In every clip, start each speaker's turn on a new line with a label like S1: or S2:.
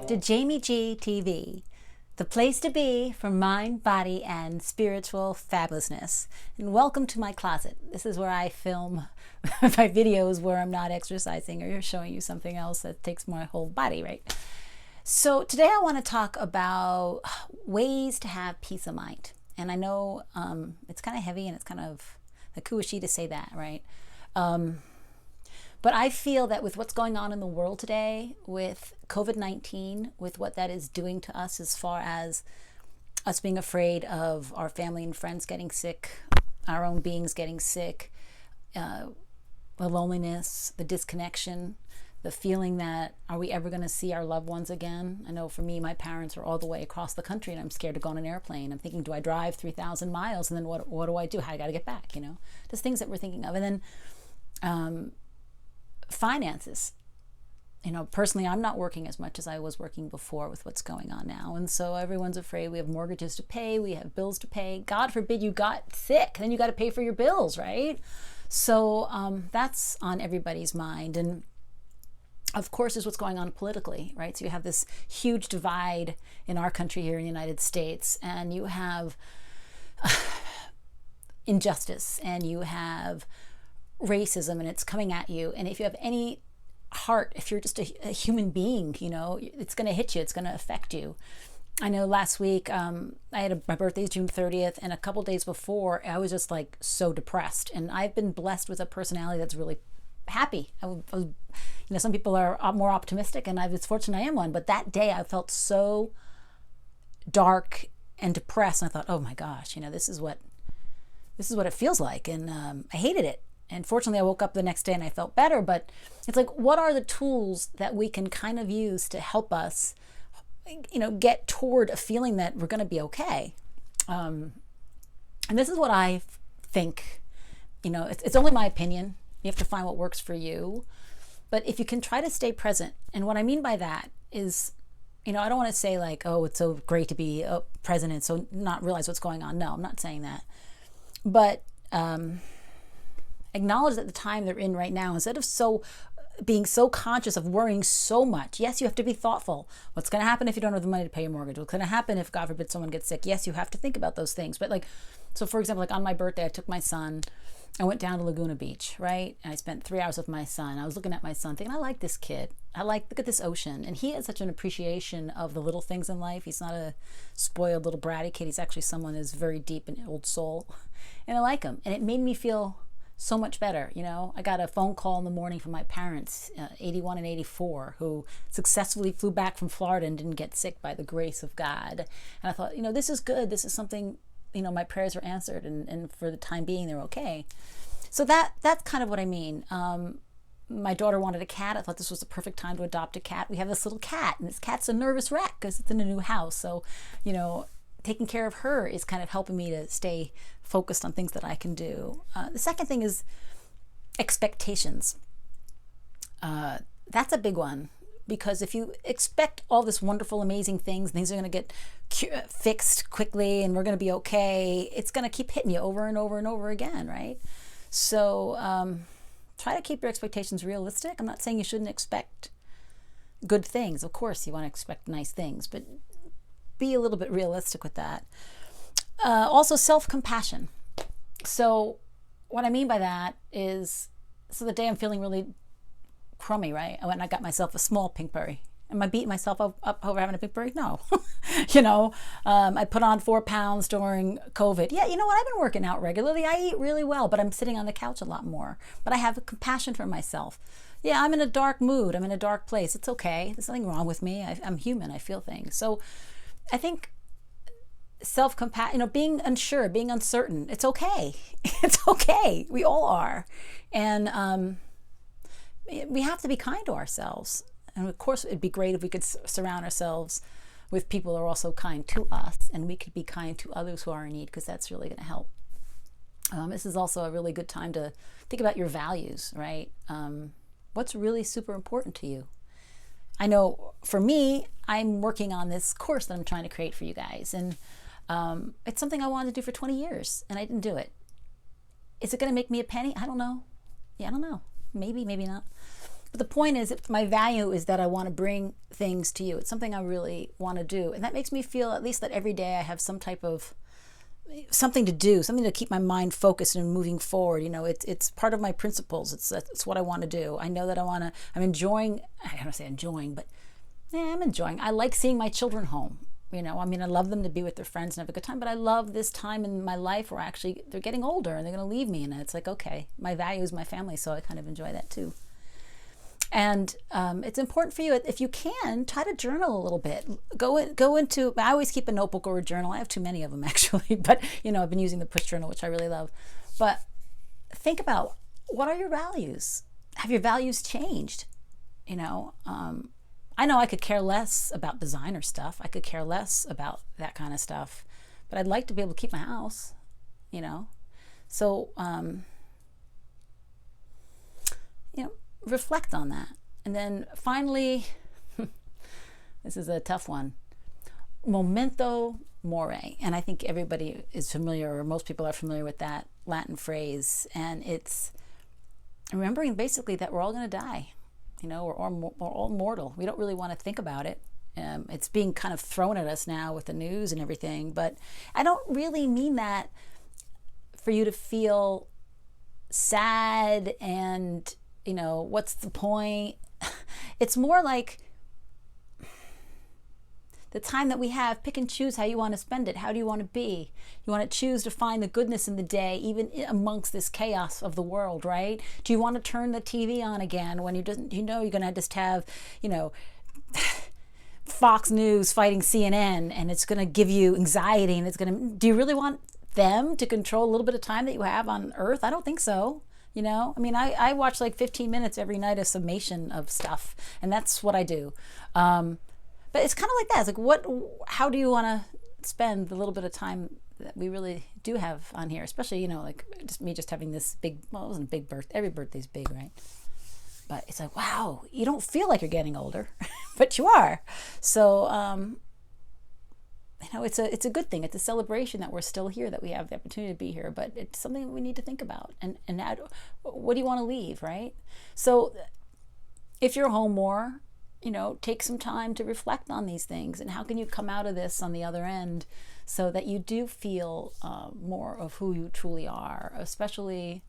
S1: to Jamie G TV, the place to be for mind, body, and spiritual fabulousness. And welcome to my closet. This is where I film my videos where I'm not exercising or showing you something else that takes my whole body, right? So today I want to talk about ways to have peace of mind. And I know it's kind of heavy and it's kind of the cooish to say that, right? But I feel that with what's going on in the world today, with COVID-19, with what that is doing to us as far as us being afraid of our family and friends getting sick, our own beings getting sick, the loneliness, the disconnection, the feeling that are we ever going to see our loved ones again? I know for me, my parents are all the way across the country and I'm scared to go on an airplane. I'm thinking, do I drive 3,000 miles and then what do I do? How do I got to get back? You know, just things that we're thinking of. And then finances. You know, personally, I'm not working as much as I was working before with what's going on now. And so everyone's afraid. We have mortgages to pay. We have bills to pay. God forbid you got sick. Then you got to pay for your bills, right? So that's on everybody's mind. And of course, is what's going on politically, right? So you have this huge divide in our country here in the United States, and you have injustice, and you have racism, and it's coming at you. And if you have any heart, if you're just a human being, you know, it's going to hit you. It's going to affect you. I know last week my birthday is June 30th, and a couple days before I was just like so depressed. And I've been blessed with a personality that's really happy. You know, some people are more optimistic, and I was fortunate I am one. But that day I felt so dark and depressed, and I thought, oh my gosh, you know, this is what it feels like, and I hated it. And fortunately, I woke up the next day and I felt better. But it's like, what are the tools that we can kind of use to help us, you know, get toward a feeling that we're going to be okay? And this is what I think. You know, it's only my opinion. You have to find what works for you. But if you can try to stay present, and what I mean by that is, you know, I don't want to say like, oh, it's so great to be present and so not realize what's going on. No, I'm not saying that. But acknowledge that the time they're in right now, instead of being so conscious of worrying so much. Yes, you have to be thoughtful. What's going to happen if you don't have the money to pay your mortgage? What's going to happen if, God forbid, someone gets sick? Yes, you have to think about those things. But like, so for example, like on my birthday, I took my son. I went down to Laguna Beach, right? And I spent 3 hours with my son. I was looking at my son thinking, I like this kid. Look at this ocean. And he has such an appreciation of the little things in life. He's not a spoiled little bratty kid. He's actually someone who's very deep in old soul. And I like him. And it made me feel so much better. You know, I got a phone call in the morning from my parents, 81 and 84, who successfully flew back from Florida and didn't get sick by the grace of God. And I thought, you know, this is good. This is something, you know, my prayers are answered, and for the time being, they're okay. So that's kind of what I mean. My daughter wanted a cat. I thought this was the perfect time to adopt a cat. We have this little cat, and this cat's a nervous wreck because it's in a new house. So, you know, taking care of her is kind of helping me to stay focused on things that I can do. The second thing is expectations. That's a big one, because if you expect all this wonderful, amazing things are going to get fixed quickly and we're going to be okay, it's going to keep hitting you over and over and over again, right? So try to keep your expectations realistic. I'm not saying you shouldn't expect good things. Of course, you want to expect nice things, but be a little bit realistic with that. Also, self-compassion. So what I mean by that is, so the day I'm feeling really crummy, right? I went and I got myself a small pinkberry. Am I beating myself up over having a pinkberry? No. You know, I put on 4 pounds during COVID. Yeah, you know what? I've been working out regularly. I eat really well, but I'm sitting on the couch a lot more. But I have compassion for myself. Yeah, I'm in a dark mood. I'm in a dark place. It's okay. There's nothing wrong with me. I'm human. I feel things. So I think self-compassion, you know, being unsure, being uncertain, it's okay. It's okay. We all are. And we have to be kind to ourselves. And of course, it'd be great if we could surround ourselves with people who are also kind to us, and we could be kind to others who are in need, because that's really going to help. This is also a really good time to think about your values, right? What's really super important to you? I know for me, I'm working on this course that I'm trying to create for you guys. And it's something I wanted to do for 20 years, and I didn't do it. Is it going to make me a penny? I don't know. Yeah, I don't know. Maybe, maybe not. But the point is, my value is that I want to bring things to you. It's something I really want to do. And that makes me feel at least that every day I have some type of something to do, something to keep my mind focused and moving forward. It's part of my principles. It's what I want to do. I know that I'm enjoying, I don't say enjoying, but yeah, I'm enjoying. I like seeing my children home. I love them to be with their friends and have a good time, but I love this time in my life where actually they're getting older and they're going to leave me. And it's like, okay, my value is my family. So I kind of enjoy that too. And it's important for you, if you can, try to journal a little bit. Go into, I always keep a notebook or a journal. I have too many of them actually, but I've been using the push journal, which I really love. But think about, what are your values? Have your values changed? I know I could care less about designer stuff. I could care less about that kind of stuff, but I'd like to be able to keep my house, So, reflect on that. And then finally, this is a tough one, Memento Mori. And I think everybody is familiar, or most people are familiar with that Latin phrase. And it's remembering basically that we're all going to die. We're all mortal. We don't really want to think about it. It's being kind of thrown at us now with the news and everything. But I don't really mean that for you to feel sad and what's the point? It's more like the time that we have, pick and choose how you want to spend it. How do you want to be? You want to choose to find the goodness in the day, even amongst this chaos of the world, right? Do you want to turn the TV on again when you're going to just have, Fox News fighting CNN, and it's going to give you anxiety, and do you really want them to control a little bit of time that you have on Earth? I don't think so. I watch like 15 minutes every night, a summation of stuff, and that's what I do. But it's kind of like that. It's like, how do you want to spend the little bit of time that we really do have on here? Especially, like just having this big, well, it wasn't a big birthday. Every birthday's big, right? But it's like, wow, you don't feel like you're getting older, but you are. So, it's a good thing. It's a celebration that we're still here, that we have the opportunity to be here, but it's something that we need to think about. And what do you want to leave, right? So if you're home more, take some time to reflect on these things, and how can you come out of this on the other end so that you do feel more of who you truly are, especially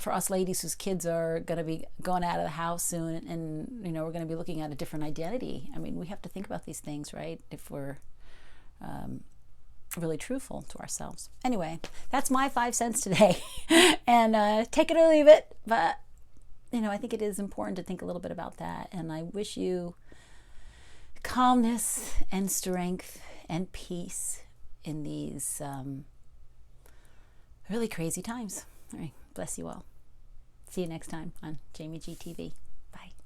S1: for us ladies whose kids are going to be going out of the house soon, and we're going to be looking at a different identity. We have to think about these things, right? If we're really truthful to ourselves. Anyway, that's my 5 cents today. And take it or leave it, but I think it is important to think a little bit about that. And I wish you calmness and strength and peace in these really crazy times. All right. Bless you all. See you next time on Jamie G TV. Bye.